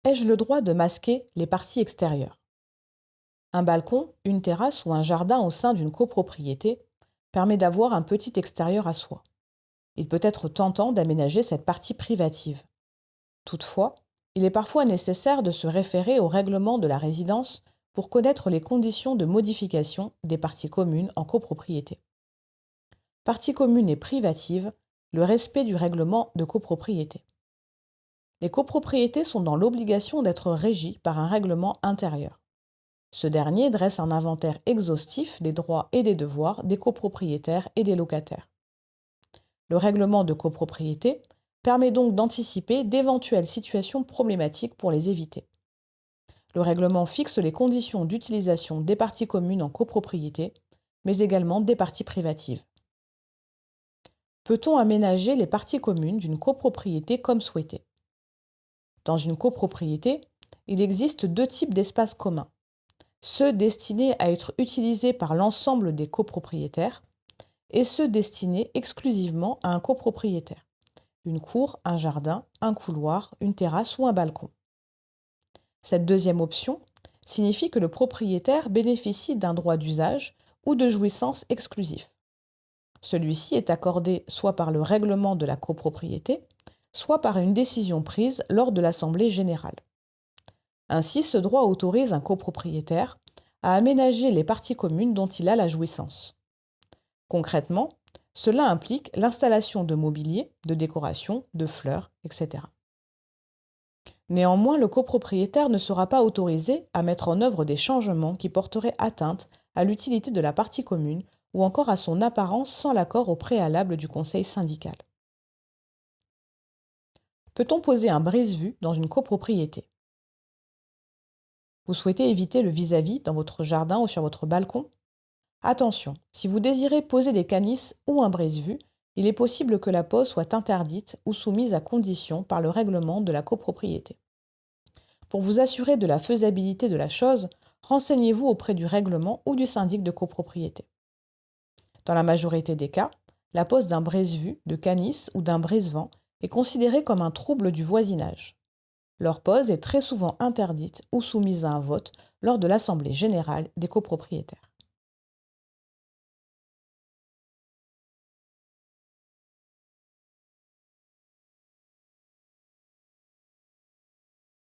Ai-je le droit de masquer les parties extérieures? Un balcon, une terrasse ou un jardin au sein d'une copropriété permet d'avoir un petit extérieur à soi. Il peut être tentant d'aménager cette partie privative. Toutefois, il est parfois nécessaire de se référer au règlement de la résidence pour connaître les conditions de modification des parties communes en copropriété. Parties communes et privatives, le respect du règlement de copropriété. Les copropriétés sont dans l'obligation d'être régies par un règlement intérieur. Ce dernier dresse un inventaire exhaustif des droits et des devoirs des copropriétaires et des locataires. Le règlement de copropriété permet donc d'anticiper d'éventuelles situations problématiques pour les éviter. Le règlement fixe les conditions d'utilisation des parties communes en copropriété, mais également des parties privatives. Peut-on aménager les parties communes d'une copropriété comme souhaité? Dans une copropriété, il existe deux types d'espaces communs. Ceux destinés à être utilisés par l'ensemble des copropriétaires et ceux destinés exclusivement à un copropriétaire. Une cour, un jardin, un couloir, une terrasse ou un balcon. Cette deuxième option signifie que le propriétaire bénéficie d'un droit d'usage ou de jouissance exclusif. Celui-ci est accordé soit par le règlement de la copropriété, soit par une décision prise lors de l'Assemblée générale. Ainsi, ce droit autorise un copropriétaire à aménager les parties communes dont il a la jouissance. Concrètement, cela implique l'installation de mobilier, de décoration, de fleurs, etc. Néanmoins, le copropriétaire ne sera pas autorisé à mettre en œuvre des changements qui porteraient atteinte à l'utilité de la partie commune ou encore à son apparence sans l'accord au préalable du conseil syndical. Peut-on poser un brise-vue dans une copropriété? Vous souhaitez éviter le vis-à-vis dans votre jardin ou sur votre balcon? Attention, si vous désirez poser des canisses ou un brise-vue, il est possible que la pose soit interdite ou soumise à condition par le règlement de la copropriété. Pour vous assurer de la faisabilité de la chose, renseignez-vous auprès du règlement ou du syndic de copropriété. Dans la majorité des cas, la pose d'un brise-vue, de canisse ou d'un brise-vent est considérée comme un trouble du voisinage. Leur pose est très souvent interdite ou soumise à un vote lors de l'Assemblée générale des copropriétaires.